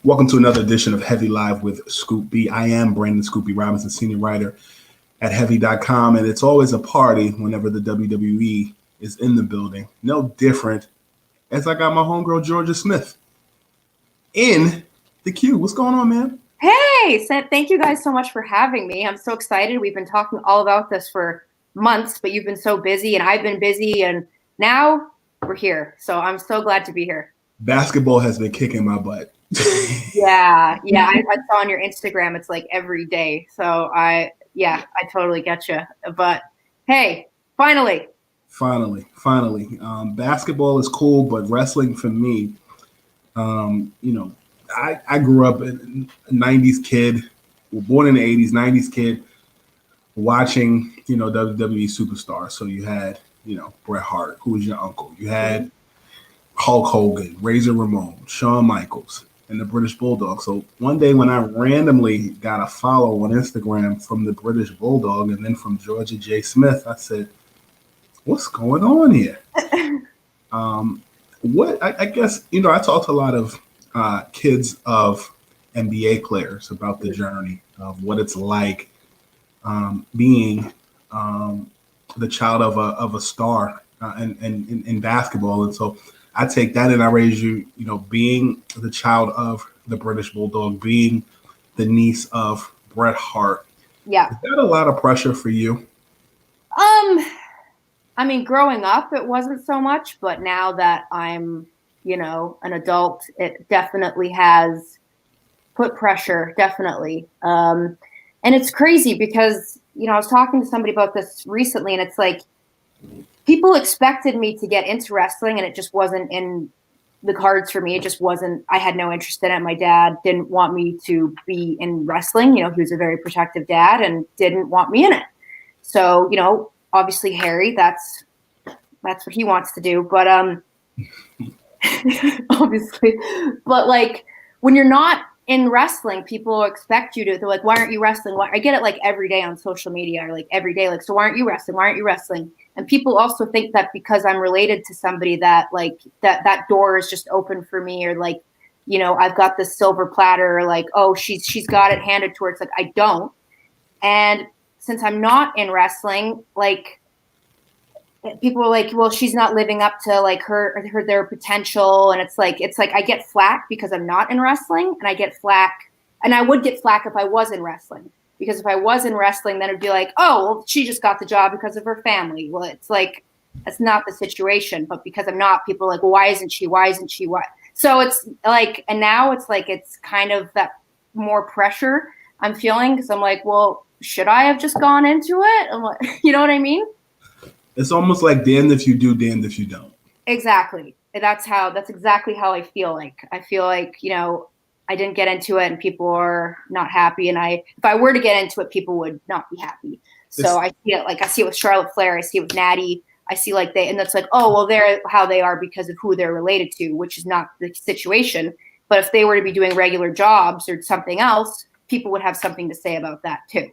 Welcome to another edition of Heavy Live with Scoop B. I am Brandon Scoop B Robinson, senior writer at Heavy.com, and it's always a party whenever the WWE is in the building. No different as I got my homegirl Georgia Smith in the queue. What's going on, man? Hey, thank you guys so much for having me. I'm so excited. We've been talking all about this for months, but you've been so busy and I've been busy, and now we're here. So I'm so glad to be here. Basketball has been kicking my butt. Yeah. I saw on your Instagram, it's like every day. So I totally get you. But hey, finally. Basketball is cool, but wrestling for me, I grew up a 90s kid, born in the 80s, 90s kid, watching, WWE superstars. So you had, Bret Hart, who was your uncle. You had Hulk Hogan, Razor Ramon, Shawn Michaels, and the British Bulldog. So one day when I randomly got a follow on Instagram from the British Bulldog and then from Georgia J. Smith, I said, what's going on here? I guess, I talked to a lot of kids of NBA players about the journey of what it's like being the child of a star in basketball. And so I take that and I raise you, being the child of the British Bulldog, being the niece of Bret Hart. Yeah. Is that a lot of pressure for you? I mean, growing up, it wasn't so much, but now that I'm, an adult, it definitely has put pressure, definitely. And it's crazy because, I was talking to somebody about this recently, and it's like people expected me to get into wrestling, and it just wasn't in the cards for me. It just wasn't, I had no interest in it. My dad didn't want me to be in wrestling. He was a very protective dad and didn't want me in it. So, obviously Harry, that's what he wants to do. But obviously, but like when you're not in wrestling, people expect you to, they're like, why aren't you wrestling? I get it like every day on social media, or like every day, like, so why aren't you wrestling? Why aren't you wrestling? And people also think that because I'm related to somebody that like that door is just open for me, or like, I've got this silver platter, or like, oh, she's got it handed to her. It's like, I don't. And since I'm not in wrestling, like, people are like, well, she's not living up to like their potential. And it's like I get flack because I'm not in wrestling, and I get flack, and I would get flack if I was in wrestling, because if I was in wrestling, then it'd be like, oh, well, she just got the job because of her family. Well, it's like, that's not the situation. But because I'm not, people are like, well, why isn't she? Why? So it's like, and now it's like, it's kind of that more pressure I'm feeling, because I'm like, well, should I have just gone into it? I'm like, you know what I mean? It's almost like damned if you do, damned if you don't. Exactly. That's exactly how I feel like. I feel like, I didn't get into it and people are not happy. And if I were to get into it, people would not be happy. So I see it with Charlotte Flair, I see it with Natty. I see and that's like, oh, well, they're how they are because of who they're related to, which is not the situation. But if they were to be doing regular jobs or something else, people would have something to say about that too.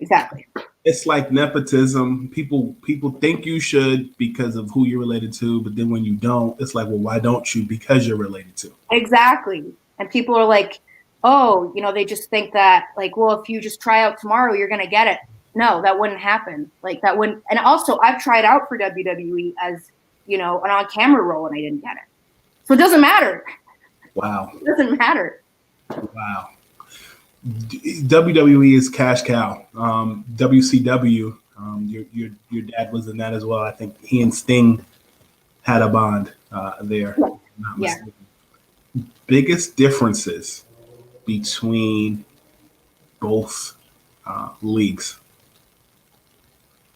Exactly. It's like nepotism. People think you should because of who you're related to, but then when you don't, it's like, well, why don't you? Because you're related to. Exactly. And people are like, oh, they just think that like, well, if you just try out tomorrow, you're going to get it. No, that wouldn't happen. Like that wouldn't. And also I've tried out for WWE as, an on-camera role, and I didn't get it. So it doesn't matter. Wow. It doesn't matter. Wow. WWE is cash cow. WCW, your dad was in that as well. I think he and Sting had a bond there. Yeah. Biggest differences between both leagues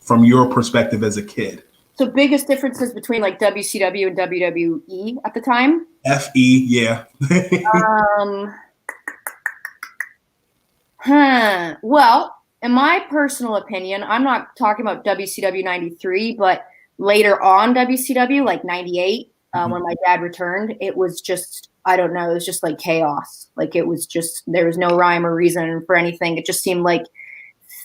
from your perspective as a kid? So biggest differences between like WCW and WWE at the time? FE, yeah. Well, in my personal opinion, I'm not talking about WCW 93, but later on WCW, like 98, when my dad returned, it was just, I don't know, it was just like chaos. Like it was just, there was no rhyme or reason for anything. It just seemed like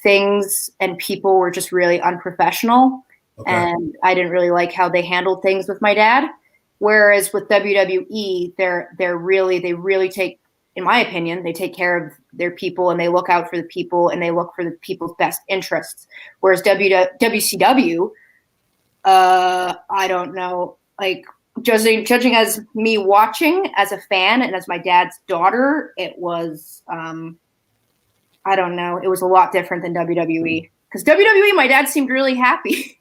things and people were just really unprofessional. Okay. And I didn't really like how they handled things with my dad. Whereas with WWE, they really take in my opinion, they take care of their people and they look out for the people and they look for the people's best interests. Whereas WCW, I don't know, like judging as me watching as a fan and as my dad's daughter, it was, I don't know, it was a lot different than WWE. Because WWE, my dad seemed really happy.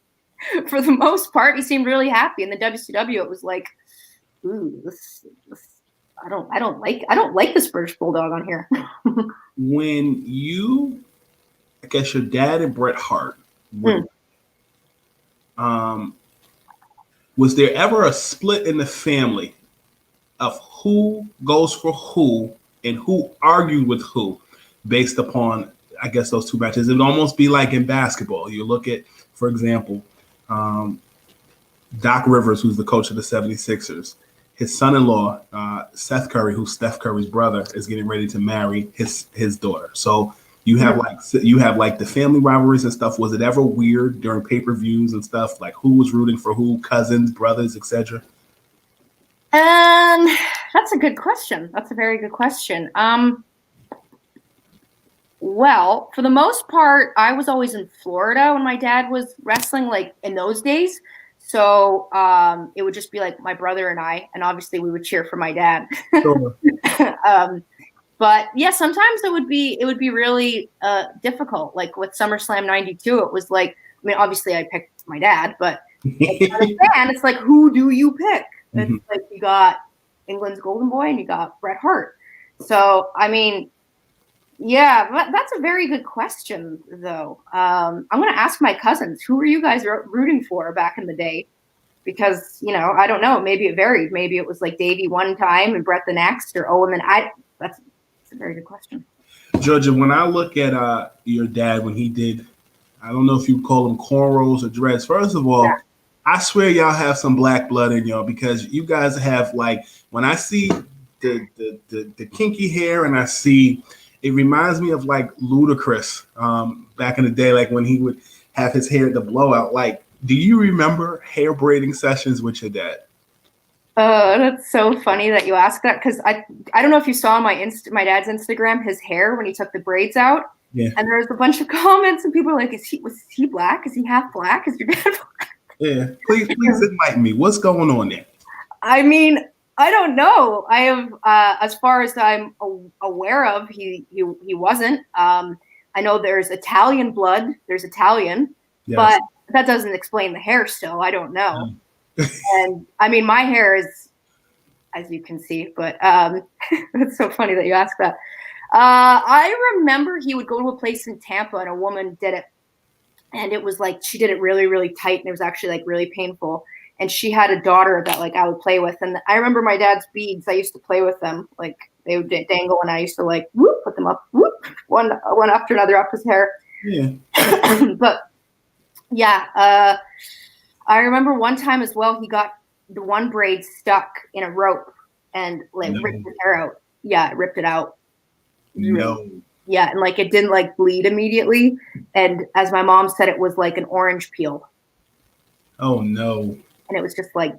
For the most part, he seemed really happy. And the WCW, it was like, ooh, this I don't like this British Bulldog on here. When I guess your dad and Bret Hart, was there ever a split in the family of who goes for who and who argued with who based upon, I guess, those two matches? It would almost be like in basketball. You look at, for example, Doc Rivers, who's the coach of the 76ers. His son-in-law, Seth Curry, who's Steph Curry's brother, is getting ready to marry his daughter. So you have like the family rivalries and stuff. Was it ever weird during pay-per-views and stuff? Like who was rooting for who, cousins, brothers, etc.? That's a good question. That's a very good question. Well, for the most part, I was always in Florida when my dad was wrestling, like in those days. So it would just be like my brother and I, and obviously we would cheer for my dad. Sure. But yeah, sometimes it would be really difficult. Like with SummerSlam '92, it was like, I mean, obviously I picked my dad, but as a fan, it's like, who do you pick? It's like you got England's golden boy and you got Bret Hart. So I mean, yeah, that's a very good question, though. I'm going to ask my cousins, who were you guys rooting for back in the day? Because, I don't know. Maybe it varied. Maybe it was like Davey one time and Brett the next, or Owen. That's a very good question. Georgia, when I look at your dad, when he did, I don't know if you call them cornrows or dreads. First of all, yeah. I swear y'all have some black blood in y'all, because you guys have, like, when I see the kinky hair and I see, it reminds me of like Ludacris back in the day, like when he would have his hair the blowout. Like, do you remember hair braiding sessions with your dad? That's so funny that you asked that, because I don't know if you saw my dad's Instagram, his hair when he took the braids out. Yeah. And there was a bunch of comments and people were like, was he black? Is he half black? Is your dad black? Yeah. Please enlighten me. What's going on there? I mean, I don't know. I have, as far as I'm aware of, he wasn't. I know there's Italian blood. There's Italian, yes. But that doesn't explain the hair still. I don't know. And I mean, my hair is, as you can see, but it's so funny that you asked that. I remember he would go to a place in Tampa and a woman did it. And it was like, she did it really, really tight. And it was actually like really painful. And she had a daughter that like I would play with. And I remember my dad's beads, I used to play with them. Like they would dangle and I used to like, whoop, put them up, whoop, one after another up his hair. Yeah. But yeah, I remember one time as well, he got the one braid stuck in a rope and like ripped his hair out. Yeah, it ripped it out. No. Yeah, and like it didn't like bleed immediately. And as my mom said, it was like an orange peel. Oh no. And it was just like,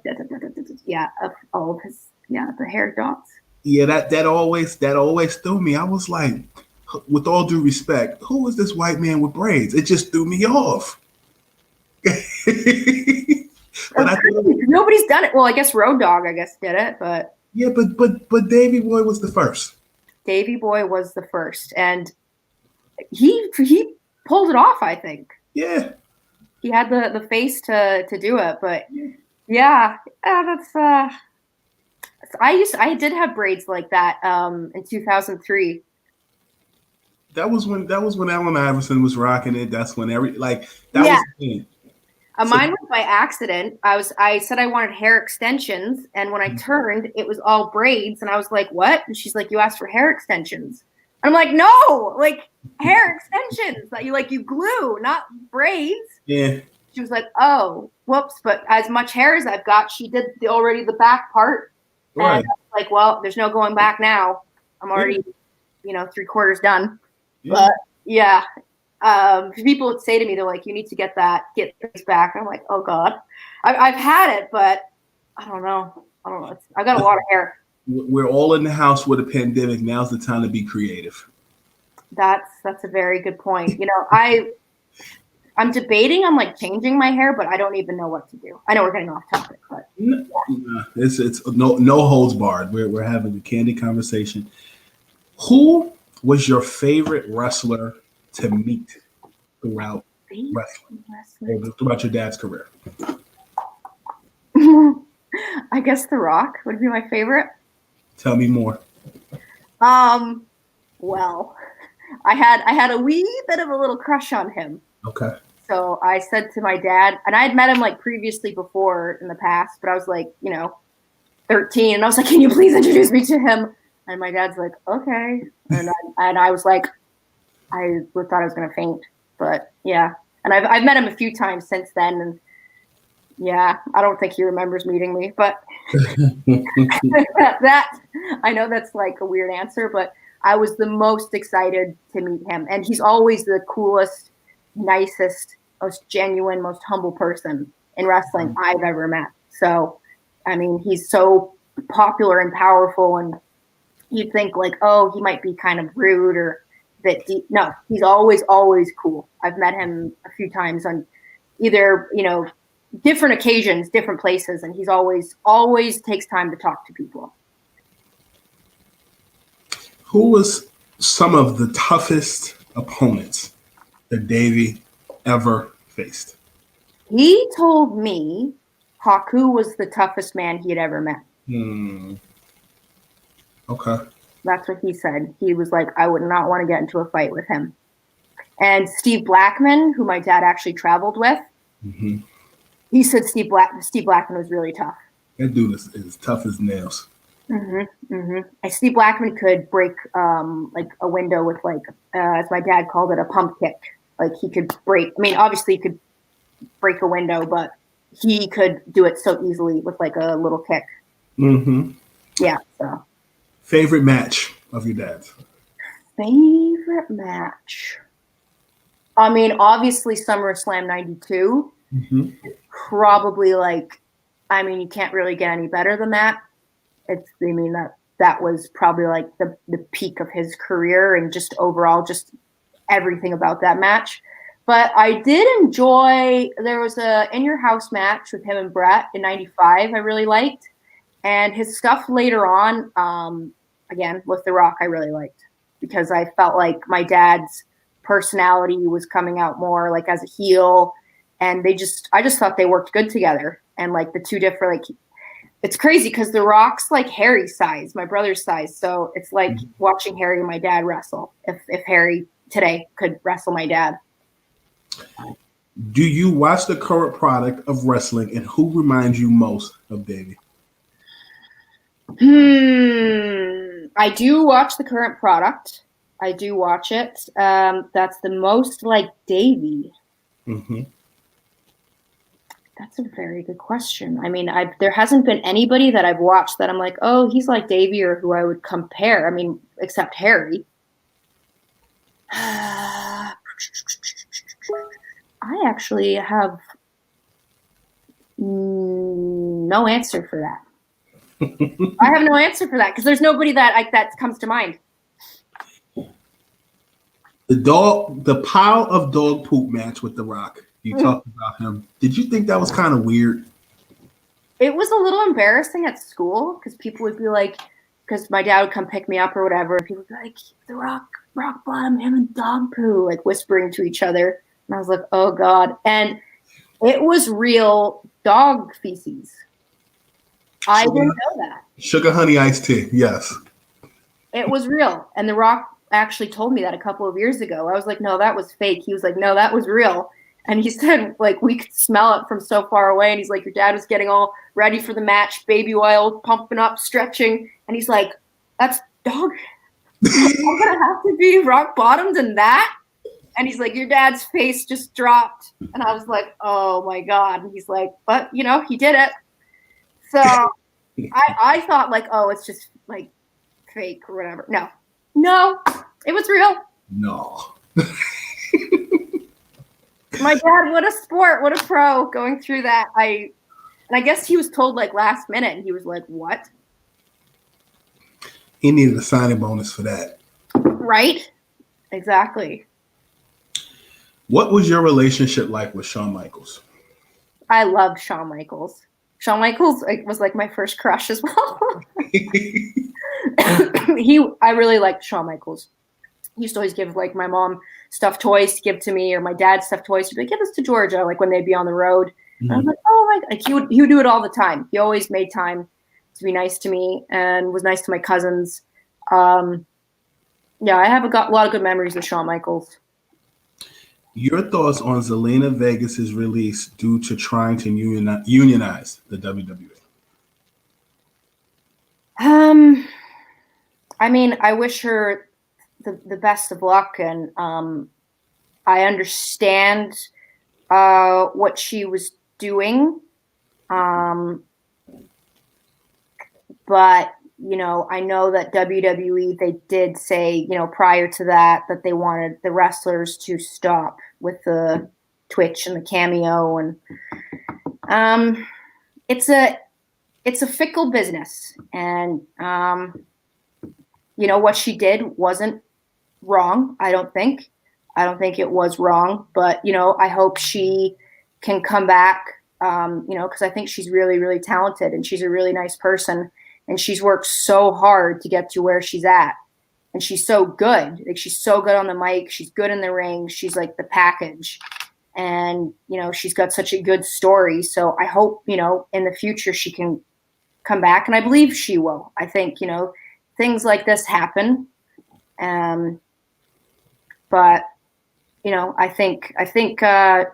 yeah, of all of his, the hair dots. Yeah, that always threw me. I was like, with all due respect, who is this white man with braids? It just threw me off. But nobody's done it. Well, I guess Road Dogg, did it, but yeah, but Davey Boy was the first. Davey Boy was the first, and he pulled it off, I think. Yeah. He had the face to do it, but yeah, that's I did have braids like that in 2003. That was when Allen Iverson was rocking it. That's when was the thing. Mine was by accident. I said I wanted hair extensions, and when I turned, it was all braids, and I was like, "What?" And she's like, "You asked for hair extensions." And I'm like, "No, like hair extensions that you glue, not braids." Yeah. She was like, "Oh, whoops!" But as much hair as I've got, she did already the back part, right. And I was like, "Well, there's no going back now. I'm already, 3/4 done." Yeah. But yeah. People would say to me, they're like, "You need to get this back." I'm like, "Oh God, I've had it, but I don't know. I've got a lot of hair." we're all in the house with a pandemic. Now's the time to be creative. That's a very good point. You know, I'm debating on like changing my hair, but I don't even know what to do. I know we're getting off topic, but It's no holds barred. We're having a candid conversation. Who was your favorite wrestler to meet throughout wrestling? Throughout your dad's career? I guess The Rock would be my favorite. Tell me more. Well, I had a wee bit of a little crush on him. Okay. So I said to my dad, and I had met him like previously before in the past, but I was like, 13, and I was like, can you please introduce me to him? And my dad's like, okay. And I was like, I thought I was going to faint, but yeah. And I've met him a few times since then, and yeah, I don't think he remembers meeting me, but that I know that's like a weird answer, but I was the most excited to meet him, and he's always the coolest, nicest, most genuine, most humble person in wrestling I've ever met. So, I mean, he's so popular and powerful, and you'd think like, oh, he might be kind of rude or that deep. No, he's always cool. I've met him a few times on either, different occasions, different places, and he's always takes time to talk to people. Who was some of the toughest opponents that Davey ever faced? He told me Haku was the toughest man he had ever met. Okay. That's what he said. He was like, I would not want to get into a fight with him. And Steve Blackman, who my dad actually traveled with, he said Steve Blackman was really tough. That dude is tough as nails. And Steve Blackman could break like a window with like, as my dad called it, a pump kick. Like he could break. I mean, obviously he could break a window, but he could do it so easily with like a little kick. Yeah. So. Favorite match of your dad's? Favorite match? I mean, obviously Summerslam 92. Probably like, I mean, you can't really get any better than that. That was probably like the peak of his career and just overall, just everything about that match. But I did enjoy, there was a In Your House match with him and Bret in 95 I really liked. And his stuff later on, again, with The Rock, I really liked because I felt like my dad's personality was coming out more like as a heel. And I just thought they worked good together. And like the two different, like, it's crazy because The Rock's like Harry's size, my brother's size. So it's like watching Harry and my dad wrestle. If Harry today could wrestle my dad. Do you watch the current product of wrestling, and who reminds you most of Davey? I do watch the current product. I do watch it. That's the most like Davey. That's a very good question. I mean, there hasn't been anybody that I've watched that I'm like, oh, he's like Davey or who I would compare. I mean, except Harry. I actually have no answer for that. I have no answer for that because there's nobody that comes to mind. The pile of dog poop match with The Rock. You talked about him. Did you think that was kind of weird? It was a little embarrassing at school because people would be like, because my dad would come pick me up or whatever, and people would be like, The Rock bottom, him and dog poo, like whispering to each other. And I was like, oh God. And it was real dog feces. I didn't know that. Sugar honey iced tea, yes. It was real. And The Rock actually told me that a couple of years ago. I was like, no, that was fake. He was like, no, that was real. And he said, like, we could smell it from so far away. And he's like, your dad was getting all ready for the match, baby oil, pumping up, stretching. And he's like, that's dog. I'm going to have to be rock bottomed in that? And he's like, your dad's face just dropped. And I was like, oh, my God. And he's like, but, he did it. So I thought, like, oh, it's just, like, fake or whatever. No, it was real. No. My dad, what a sport, what a pro going through that. I guess he was told like last minute and he was like, what? He needed a signing bonus for that. Right? Exactly. What was your relationship like with Shawn Michaels? I loved Shawn Michaels. Shawn Michaels was like my first crush as well. I really liked Shawn Michaels. He used to always give like my mom stuffed toys to give to me, or my dad stuffed toys. He'd be like, give this to Georgia, like when they'd be on the road. Mm-hmm. I was like, oh my, like he would do it all the time. He always made time to be nice to me and was nice to my cousins. Yeah, I have a lot of good memories with Shawn Michaels. Your thoughts on Zelina Vegas's release due to trying to unionize the WWE? I mean, I wish her the best of luck, and I understand what she was doing, but you know, I know that WWE, they did say, you know, prior to that they wanted the wrestlers to stop with the Twitch and the cameo, and it's a fickle business, and you know, what she did wasn't wrong. I don't think it was wrong, but you know, I hope she can come back, you know, because I think she's really, really talented, and she's a really nice person, and she's worked so hard to get to where she's at, and she's so good. Like, she's so good on the mic, she's good in the ring, she's like the package, and you know, she's got such a good story. So I hope, you know, in the future she can come back, and I believe she will. I think, you know, things like this happen, but you know, I think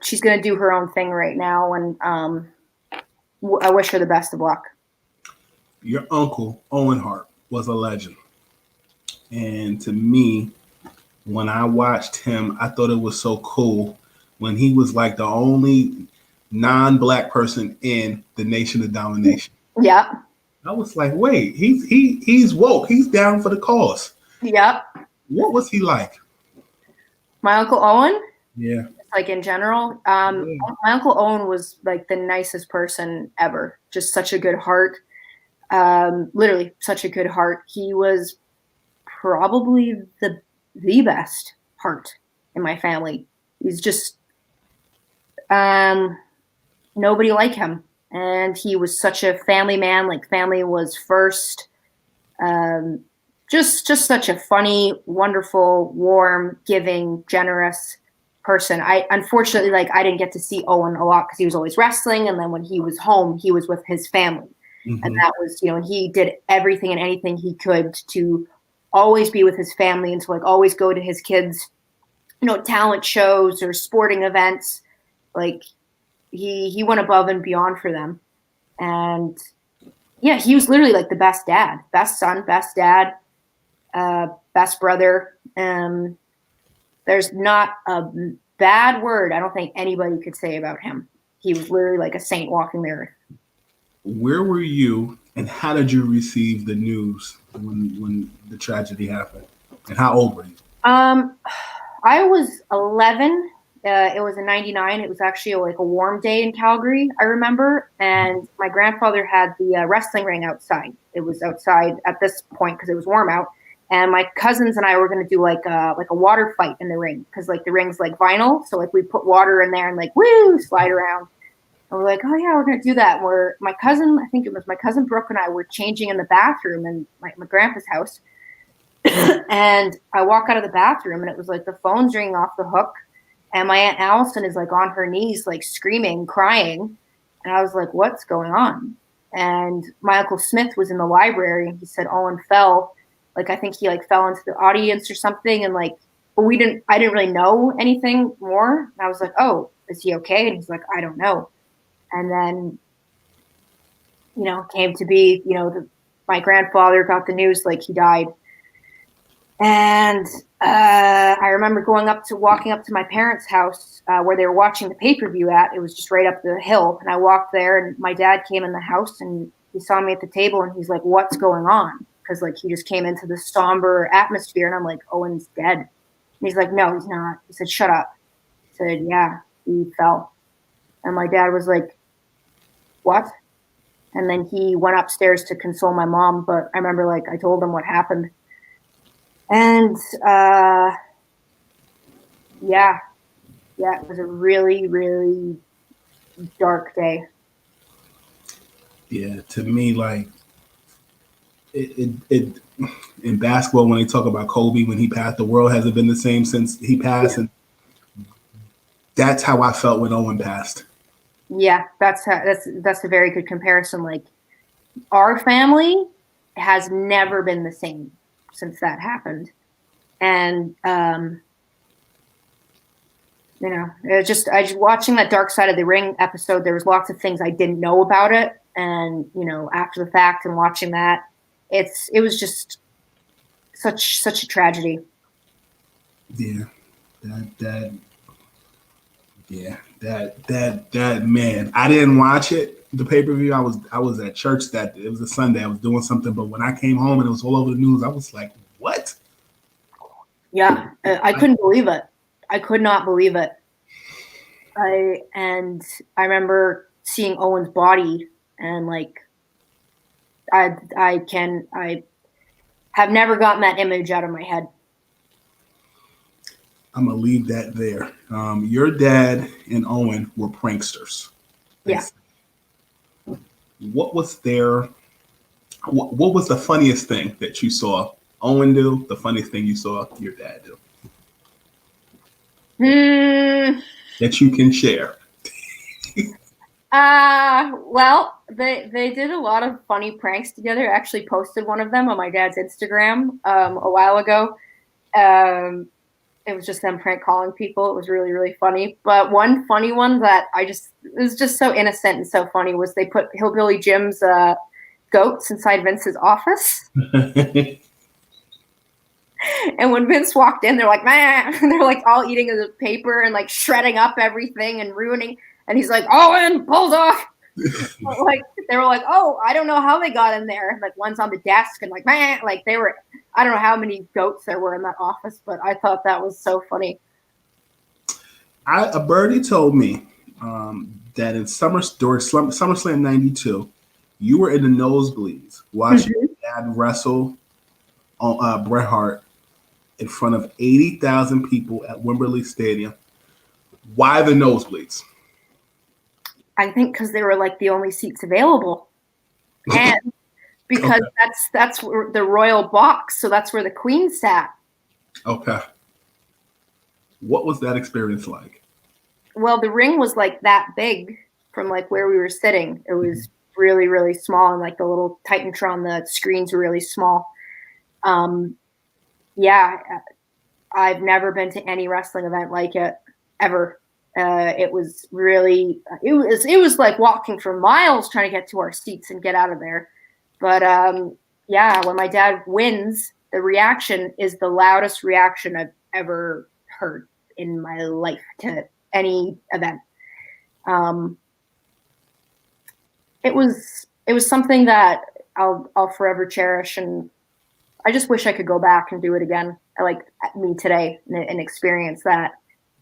she's going to do her own thing right now, and I wish her the best of luck. Your uncle, Owen Hart, was a legend. And to me, when I watched him, I thought it was so cool when he was like the only non-black person in the Nation of Domination. Yeah. I was like, wait, he's woke. He's down for the cause. Yep. What was he like? My Uncle Owen? Yeah. Like in general, my Uncle Owen was like the nicest person ever. Just such a good heart. Literally such a good heart. He was probably the best heart in my family. He's just nobody like him. And he was such a family man. Like, family was first. Just such a funny, wonderful, warm, giving, generous person. Unfortunately, like, I didn't get to see Owen a lot because he was always wrestling, and then when he was home, he was with his family. Mm-hmm. And that was, you know, he did everything and anything he could to always be with his family, and to like always go to his kids', you know, talent shows or sporting events. Like, he went above and beyond for them. And yeah, he was literally like the best dad, best son, best dad, best brother. There's not a bad word I don't think anybody could say about him. He was literally like a saint walking the earth. Where were you, and how did you receive the news when the tragedy happened? And how old were you? I was 11. It was in 99. It was actually like a warm day in Calgary, I remember. And my grandfather had the wrestling ring outside. It was outside at this point because it was warm out. And my cousins and I were going to do like a water fight in the ring, because like the ring's like vinyl. So like we put water in there and like, woo, slide around. And we're like, oh yeah, we're going to do that. Where my cousin, I think it was my cousin Brooke, and I were changing in the bathroom in my grandpa's house. And I walk out of the bathroom, and it was like the phone's ringing off the hook. And my Aunt Allison is like on her knees, like screaming, crying. And I was like, what's going on? And my Uncle Smith was in the library, and he said Owen fell. Like, I think he like fell into the audience or something. And like, but I didn't really know anything more. And I was like, oh, is he okay? And he's like, I don't know. And then, you know, came to be, you know, my grandfather got the news, like he died. And I remember walking up to my parents' house where they were watching the pay-per-view at. It was just right up the hill. And I walked there, and my dad came in the house, and he saw me at the table, and he's like, what's going on? Because like he just came into this somber atmosphere, and I'm like, Owen's dead. And he's like, no, he's not. He said, shut up. I said, yeah, he fell. And my dad was like, what? And then he went upstairs to console my mom. But I remember, like, I told him what happened. And, yeah, it was a really, really dark day. Yeah, to me, like, it in basketball, when they talk about Kobe, when he passed, the world hasn't been the same since he passed. And that's how I felt when Owen passed. Yeah, that's a very good comparison. Like, our family has never been the same since that happened. And, you know, I just watching that Dark Side of the Ring episode, there was lots of things I didn't know about it. And, you know, after the fact and watching that, it was just such a tragedy. Yeah, that man. I didn't watch it, the pay-per-view. I was at church it was a Sunday. I was doing something, but when I came home and it was all over the news, I was like, what? Yeah, I couldn't believe it. I could not believe it. I remember seeing Owen's body, and like I have never gotten that image out of my head. I'm gonna leave that there. Your dad and Owen were pranksters. Yeah. What was the funniest thing that you saw Owen do? The funniest thing you saw your dad do? That you can share. Well, they did a lot of funny pranks together. I actually posted one of them on my dad's Instagram a while ago. It was just them prank calling people. It was really, really funny. But one funny one that it was just so innocent and so funny was they put Hillbilly Jim's goats inside Vince's office. And when Vince walked in, they're like, man, and they're like all eating the paper and like shredding up everything and ruining. And he's like, Owen, Bulldog. Like, they were like, oh, I don't know how they got in there. Like, one's on the desk and like, man, like they were, I don't know how many goats there were in that office, but I thought that was so funny. A birdie told me that in SummerSlam 92, you were in the nosebleeds watching Dad wrestle Bret Hart in front of 80,000 people at Wembley Stadium. Why the nosebleeds? I think because they were like the only seats available, and because that's where the royal box, so that's where the Queen sat. Okay. What was that experience like? Well, the ring was like that big from like where we were sitting. It was really, really small, and like the little Titantron, the screens were really small. Yeah, I've never been to any wrestling event like it ever. It was really, it was like walking for miles trying to get to our seats and get out of there. But yeah, when my dad wins, the reaction is the loudest reaction I've ever heard in my life to any event. It was something that I'll forever cherish, and I just wish I could go back and do it again. I like me today and experience that.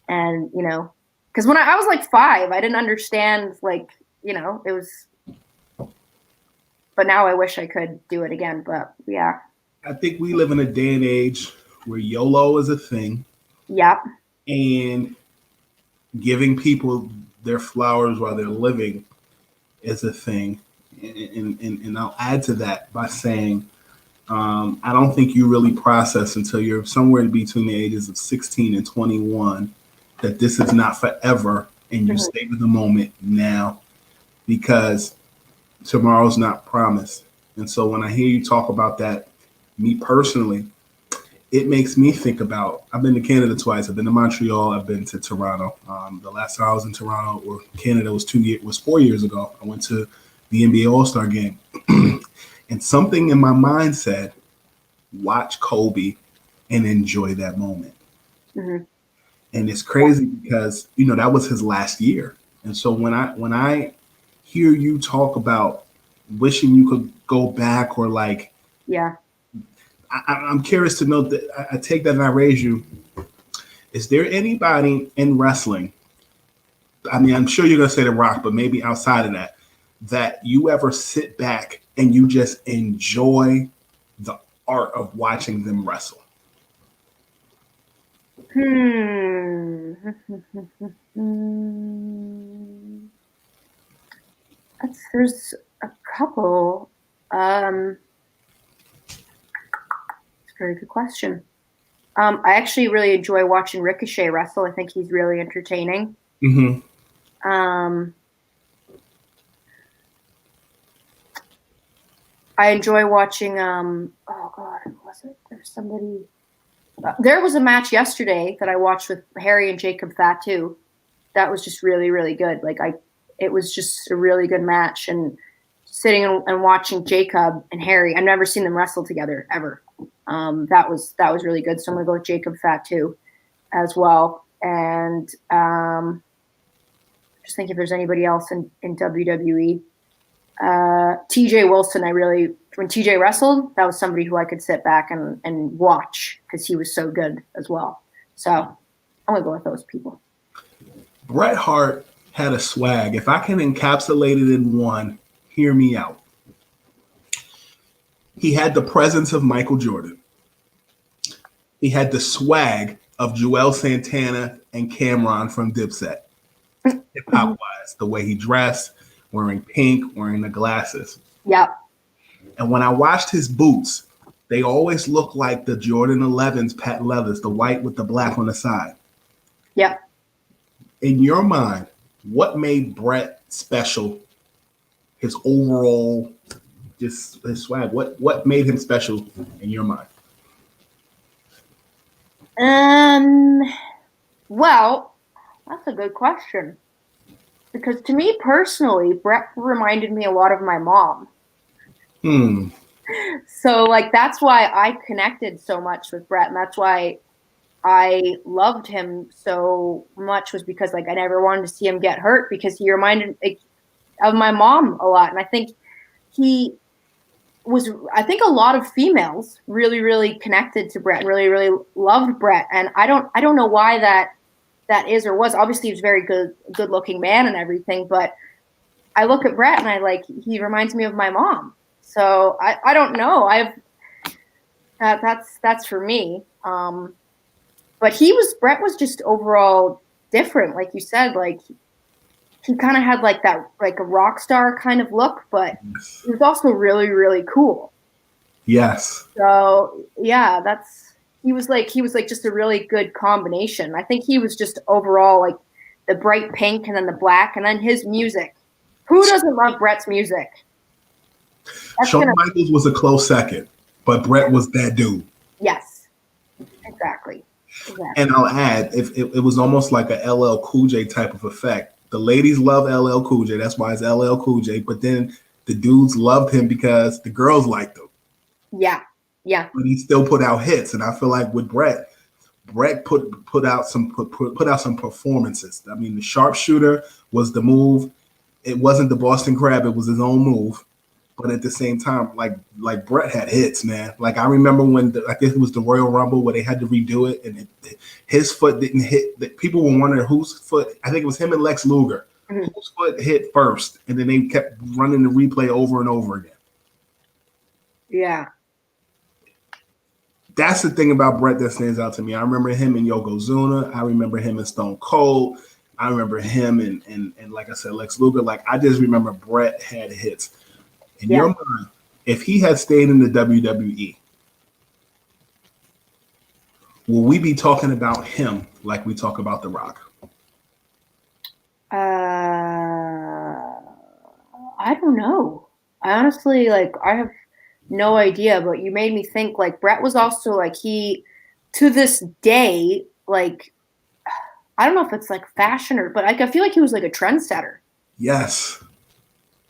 And, you know, because when I was like 5, I didn't understand, like, you know, it was, but now I wish I could do it again. But yeah. I think we live in a day and age where YOLO is a thing. Yep. And giving people their flowers while they're living is a thing. And I'll add to that by saying, I don't think you really process until you're somewhere between the ages of 16 and 21 that this is not forever, and you stay with the moment now, because tomorrow's not promised. And so when I hear you talk about that, me personally, it makes me think about, I've been to Canada twice. I've been to Montreal. I've been to Toronto. The last time I was in Toronto or Canada was 4 years ago. I went to the NBA All-Star game. And something in my mind said, watch Kobe and enjoy that moment. Mm-hmm. And it's crazy because, you know, that was his last year. And so when I hear you talk about wishing you could go back, or like, yeah, I'm curious to know that I take that and I raise you. Is there anybody in wrestling? I mean, I'm sure you're going to say The Rock, but maybe outside of that that you ever sit back and you just enjoy the art of watching them wrestle? There's a couple. It's a very good question. I actually really enjoy watching Ricochet wrestle. I think he's really entertaining. Mm-hmm. I enjoy watching. Oh God, who was it? There's somebody. There was a match yesterday that I watched with Harry and Jacob Fatu. That was just really, really good. It was just a really good match. And sitting and watching Jacob and Harry, I've never seen them wrestle together ever. That was really good. So I'm gonna go with Jacob Fatu as well. And just think if there's anybody else in WWE. TJ Wilson, when TJ wrestled, that was somebody who I could sit back and watch because he was so good as well. So I'm gonna go with those people. Bret Hart had a swag. If I can encapsulate it in one, hear me out. He had the presence of Michael Jordan. He had the swag of Joel Santana and Cameron from Dipset. Hip-hop wise, the way he dressed, wearing pink, wearing the glasses. Yep. And when I watched his boots, they always looked like the Jordan 11s patent leathers, the white with the black on the side. Yep. In your mind, what made Bret special? His overall, just his swag. What made him special in your mind? Well, that's a good question. Because to me personally, Bret reminded me a lot of my mom. So that's why I connected so much with Bret, and that's why I loved him so much, was because I never wanted to see him get hurt, because he reminded of my mom a lot. And I think a lot of females really, really connected to Bret and really, really loved Bret. And I don't know why that is or was. Obviously he was a very good looking man and everything, but I look at Bret and he reminds me of my mom. So I don't know. That's for me. But Bret was just overall different. Like you said, he kind of had that a rock star kind of look, but he was also really, really cool. Yes. So yeah, he was just a really good combination. I think he was just overall the bright pink and then the black and then his music. Who doesn't love Bret's music? Shawn Michaels was a close second, but Bret was that dude. Yes, exactly. And I'll add, if it was almost like a LL Cool J type of effect. The ladies love LL Cool J. That's why it's LL Cool J. But then the dudes loved him because the girls liked him. Yeah. Yeah. But he still put out hits. And I feel like with Bret put out some performances. I mean, the sharpshooter was the move. It wasn't the Boston Crab. It was his own move. But at the same time, Bret had hits, man. I remember when I think it was the Royal Rumble where they had to redo it, and his foot didn't hit. People were wondering whose foot. I think it was him and Lex Luger. Mm-hmm. Whose foot hit first, and then they kept running the replay over and over again. Yeah. That's the thing about Bret that stands out to me. I remember him in Yokozuna. I remember him in Stone Cold. I remember him and like I said, Lex Luger. I just remember Bret had hits. In your mind, if he had stayed in the WWE, will we be talking about him like we talk about The Rock? I don't know. I honestly, I have no idea, but you made me think, Bret was also, he, to this day, I don't know if it's, fashion but I feel like he was, a trendsetter. Yes.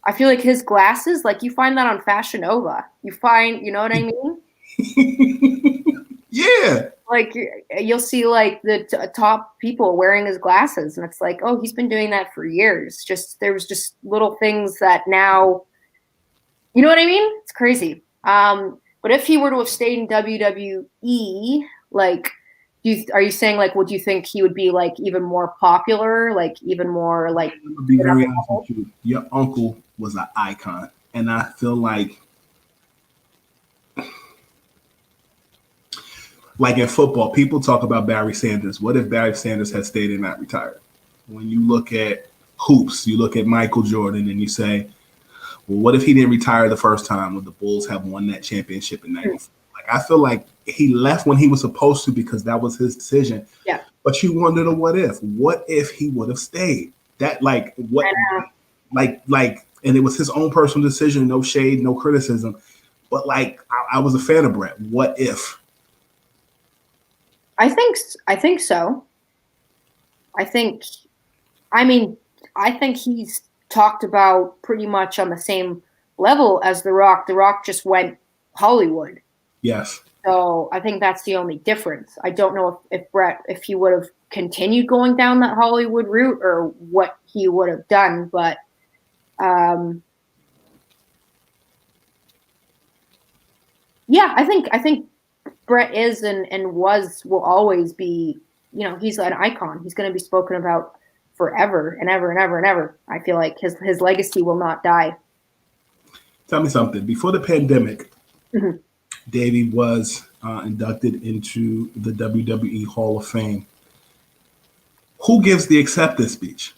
I feel like his glasses, you find that on Fashion Nova. You know what I mean? Yeah. You'll see the top people wearing his glasses, and it's oh, he's been doing that for years. There was just little things that now, you know what I mean? It's crazy. But if he were to have stayed in WWE, are you saying would you think he would be even more popular, even more I would be very honest with you. Your uncle was an icon. And I feel like in football, people talk about Barry Sanders. What if Barry Sanders had stayed and not retired? When you look at hoops, you look at Michael Jordan and you say, well, what if he didn't retire the first time? Would the Bulls have won that championship in 94? Like, I feel like he left when he was supposed to because that was his decision. Yeah. But you wonder the what if. What if he would have stayed? That like what like and it was his own personal decision, no shade, no criticism. But like I was a fan of Bret. What if? I think so. I think he's talked about pretty much on the same level as The Rock. The Rock just went Hollywood. Yes. So I think that's the only difference. I don't know if Bret, if he would have continued going down that Hollywood route or what he would have done, but yeah, I think Bret is and will always be, you know, he's an icon. He's going to be spoken about forever and ever and ever and ever. I feel like his legacy will not die. Tell me something. Before the pandemic, Davey was inducted into the WWE Hall of Fame. Who gives the acceptance speech?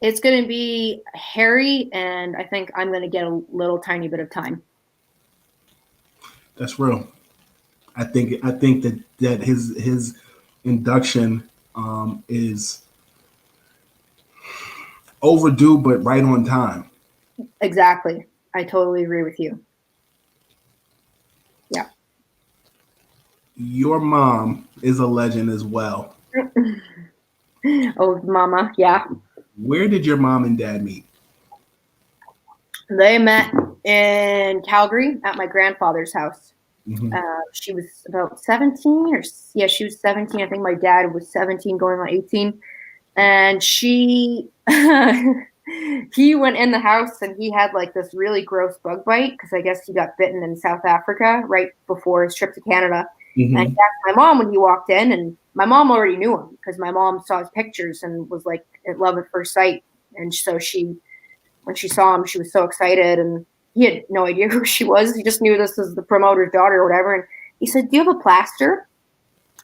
It's going to be Harry, and I think I'm going to get a little tiny bit of time. That's real. I think that his induction is overdue, but right on time. Exactly. I totally agree with you. Yeah. Your mom is a legend as well. Oh, mama. Yeah. Where did your mom and dad meet? They met in Calgary at my grandfather's house. Mm-hmm. She was about 17 she was 17. I think my dad was 17 going on 18. And he went in the house and he had like this really gross bug bite because I guess he got bitten in South Africa right before his trip to Canada. Mm-hmm. And he asked my mom when he walked in, and my mom already knew him because my mom saw his pictures and was like at love at first sight. And so when she saw him, she was so excited, and he had no idea who she was. He just knew this was the promoter's daughter or whatever. And he said, "Do you have a plaster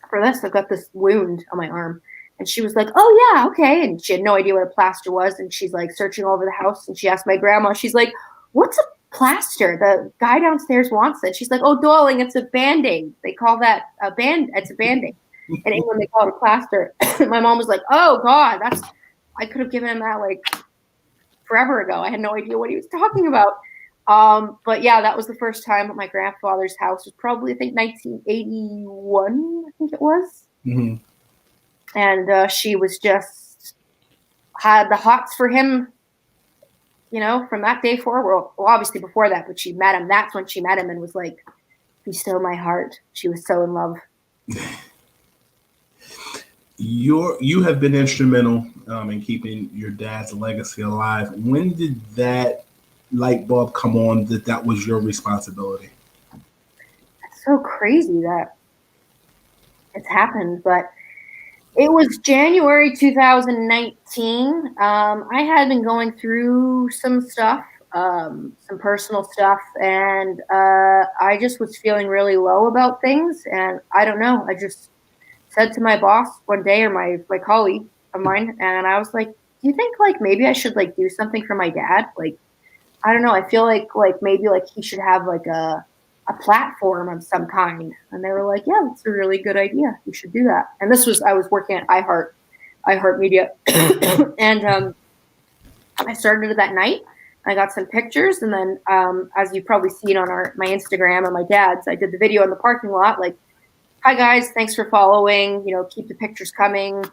for this? I've got this wound on my arm." And she was like, "Oh, yeah, okay." And she had no idea what a plaster was. And she's like searching all over the house. And she asked my grandma, she's like, "What's a plaster? The guy downstairs wants it." She's like, "Oh, darling, it's a Band-Aid. They call that a band. It's a Band-Aid." In England, they call it a plaster. My mom was like, "Oh, God, I could have given him that like forever ago. I had no idea what he was talking about." But yeah, that was the first time at my grandfather's house. It was probably, I think, 1981, I think it was. Mm-hmm. And she was just had the hots for him, you know, from that day forward. Well, obviously before that, but she met him. That's when she met him and was like, "Be still my heart." She was so in love. You have been instrumental in keeping your dad's legacy alive. When did that light bulb come on that was your responsibility? It's so crazy that it's happened, but it was January 2019. I had been going through some stuff, some personal stuff, and I just was feeling really low about things. And I don't know, I just said to my boss one day, or my colleague of mine, and I was like, "Do you think like maybe I should like do something for my dad? Like, I don't know, I feel like maybe like he should have like a platform of some kind." And they were like, "Yeah, that's a really good idea. You should do that." And I was working at iHeartMedia. And I started it that night. I got some pictures. And then as you've probably seen on my Instagram and my dad's, I did the video in the parking lot. Like, "Hi guys, thanks for following, you know, keep the pictures coming.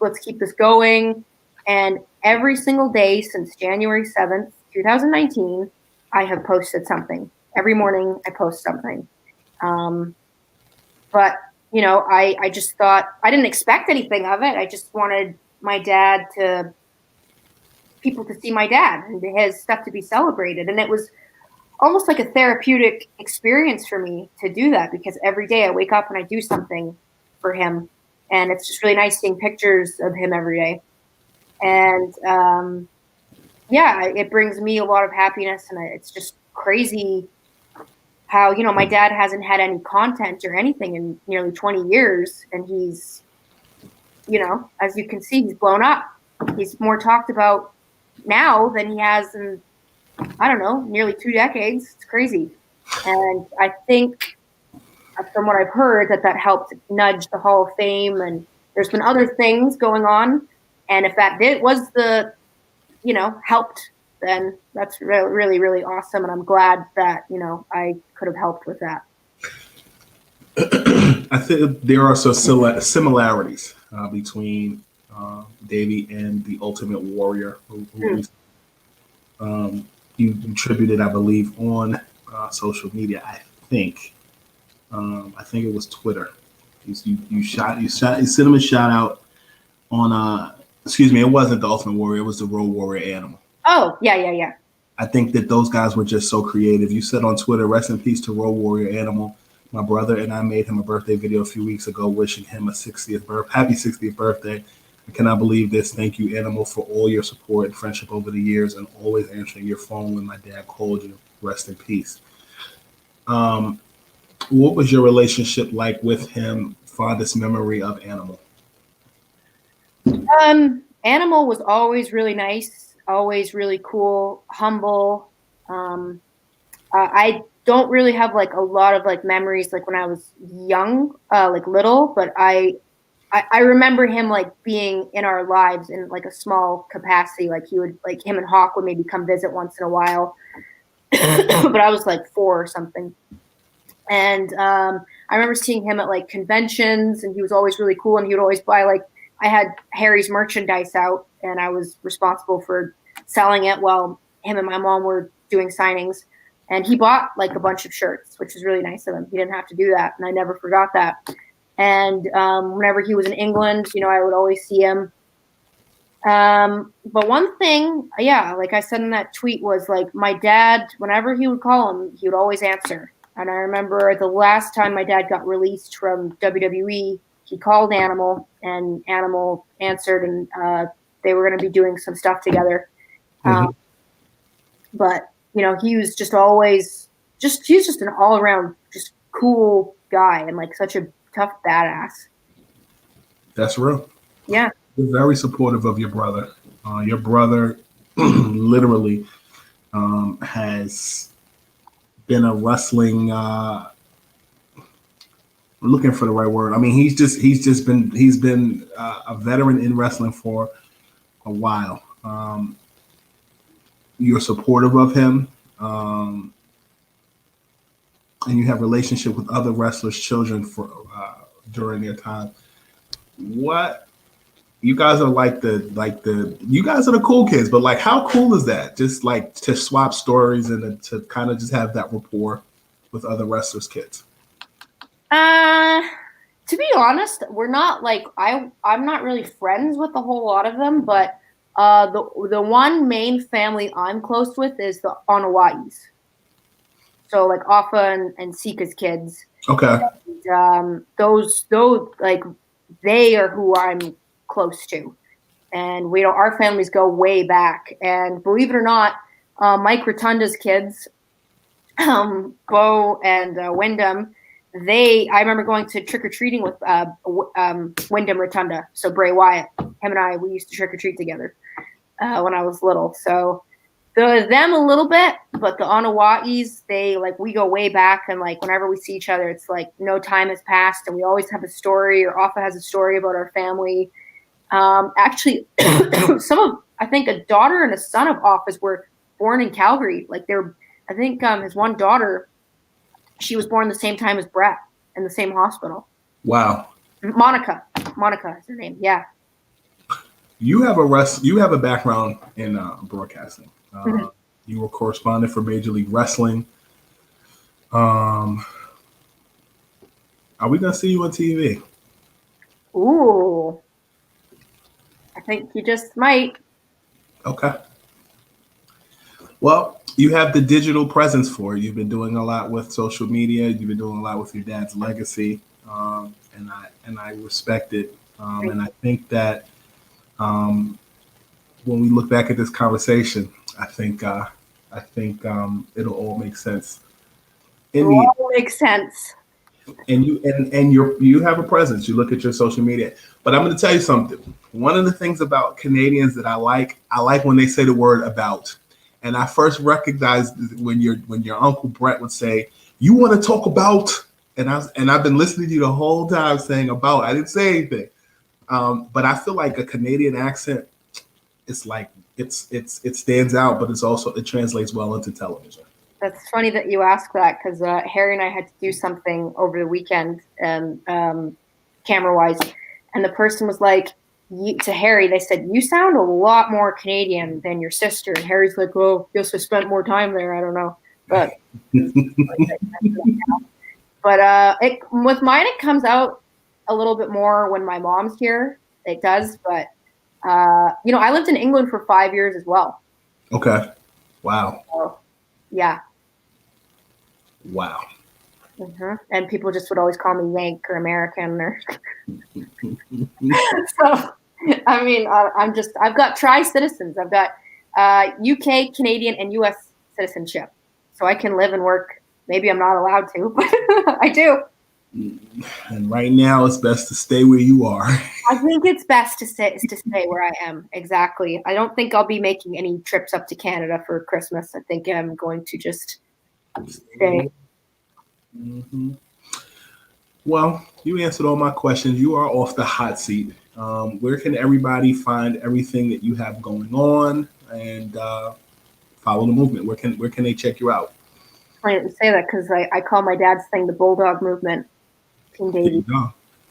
Let's keep this going." And every single day since January 7th, 2019, I have posted something. Every morning I post something. But, you know, I just thought, I didn't expect anything of it. I just wanted my dad people to see my dad and his stuff to be celebrated. And it was almost like a therapeutic experience for me to do that, because every day I wake up and I do something for him. And it's just really nice seeing pictures of him every day. And yeah, it brings me a lot of happiness, and it's just crazy how, you know, my dad hasn't had any content or anything in nearly 20 years, and he's, you know, as you can see, he's blown up. He's more talked about now than he has in, I don't know, nearly 2 decades. It's crazy. And I think from what I've heard that helped nudge the Hall of Fame, and there's been other things going on. And if that was the, you know, helped, then that's really, really, really awesome. And I'm glad that, you know, I could have helped with that. I think there are some similarities between Davey and the Ultimate Warrior, who you contributed, I believe, on social media. I think it was Twitter. You sent him a shout out on. Excuse me, it wasn't the Ultimate Warrior. It was the Road Warrior Animal. Oh yeah. I think that those guys were just so creative. You said on Twitter, "Rest in peace to Road Warrior Animal." My brother and I made him a birthday video a few weeks ago, wishing him a happy 60th birthday. I cannot believe this. Thank you, Animal, for all your support and friendship over the years, and always answering your phone when my dad called you. Rest in peace. What was your relationship like with him? Fondest memory of Animal? Animal was always really nice, always really cool, humble. I don't really have like a lot of like memories like when I was young, like little, but I remember him like being in our lives in like a small capacity. Like he would, like him and Hawk would maybe come visit once in a while, but I was like 4 or something. And I remember seeing him at like conventions, and he was always really cool, and he would always buy like, I had Harry's merchandise out, and I was responsible for selling it while him and my mom were doing signings. And he bought like a bunch of shirts, which was really nice of him. He didn't have to do that, and I never forgot that. And whenever he was in England, you know, I would always see him. But one thing, yeah, like I said in that tweet, was like my dad, whenever he would call him, he would always answer. And I remember the last time my dad got released from WWE, he called Animal, and Animal answered, and they were going to be doing some stuff together. But you know, he was just always he's just an all around just cool guy, and like such a tough badass. That's real. Yeah. You're very supportive of your brother. Your brother literally has been a wrestling. I'm looking for the right word. I mean, he's been a veteran in wrestling for a while. You're supportive of him, and you have relationship with other wrestlers' children for during their time. What you guys are you guys are the cool kids, but like, how cool is that? Just like to swap stories and to kind of just have that rapport with other wrestlers' kids. To be honest, we're not like I'm not really friends with a whole lot of them, but the one main family I'm close with is the Onawais. So like Afa and Sika's kids. Okay. And, those like they are who I'm close to, and our families go way back. And believe it or not, Mike Rotunda's kids, Bo and Wyndham, I remember going to trick or treating with Wyndham Rotunda. So Bray Wyatt, him and I, we used to trick or treat together when I was little. So them a little bit, but the Onawais, we go way back, and like whenever we see each other, it's like no time has passed, and we always have a story, or Afa has a story about our family. Actually, I think a daughter and a son of Afa's were born in Calgary. Like I think his one daughter, she was born the same time as Bret in the same hospital. Wow. Monica is her name. Yeah. You have a background in broadcasting. You were correspondent for Major League Wrestling. Are we gonna see you on TV? Ooh, I think you just might. Okay. Well, you have the digital presence for it. You've been doing a lot with social media. You've been doing a lot with your dad's legacy, and I respect it. And I think that when we look back at this conversation, I think it'll all make sense. It all makes sense. And you have a presence. You look at your social media. But I'm going to tell you something. One of the things about Canadians that I like when they say the word about. And I first recognized when your Uncle Bret would say, "You want to talk about?" And I've been listening to you the whole time saying about. I didn't say anything. But I feel like a Canadian accent, it's like it stands out, but it translates well into television. That's funny that you ask that, because Harry and I had to do something over the weekend, and camera-wise, and the person was like, to Harry, they said, "You sound a lot more Canadian than your sister." And Harry's like, "Oh, guess I spent more time there. I don't know." But with mine, it comes out a little bit more when my mom's here. It does, but I lived in England for 5 years as well. Okay. Wow. So, yeah. Wow. Mm-hmm. And people just would always call me Yank or American or. So, I mean, I've got tri-citizens. I've got UK, Canadian, and US citizenship. So I can live and work. Maybe I'm not allowed to, but I do. And right now, it's best to stay where you are. I think it's best to stay where I am. Exactly. I don't think I'll be making any trips up to Canada for Christmas. I think I'm going to just stay. Mm-hmm. Well, you answered all my questions. You are off the hot seat. Where can everybody find everything that you have going on and follow the movement? Where can they check you out? I didn't say that because I call my dad's thing the Bulldog movement. King Davey.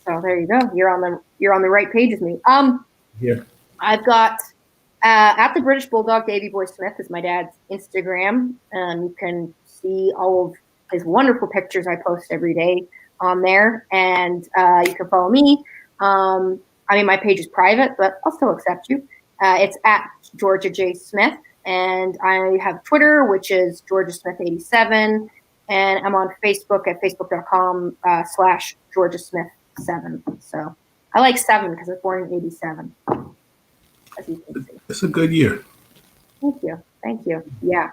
So there you go. You're on the right page with me. Here. I've got at the British Bulldog, Davey Boy Smith is my dad's Instagram. You can see all of his wonderful pictures I post every day on there, and you can follow me. My page is private, but I'll still accept you. It's at Georgia J. Smith, and I have Twitter, which is Georgia Smith 87, and I'm on Facebook at facebook.com/Georgia Smith 7. So I like 7 because I was born in 87. As you can see. It's a good year. Thank you. Yeah.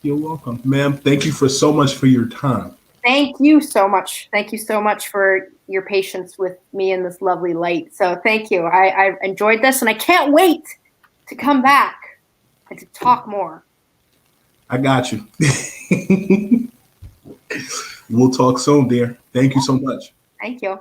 You're welcome, ma'am. Thank you so much for your time. Thank you so much. Thank you so much for your patience with me in this lovely light. So thank you. I've enjoyed this, and I can't wait to come back and to talk more. I got you. We'll talk soon, dear. Thank you so much. Thank you.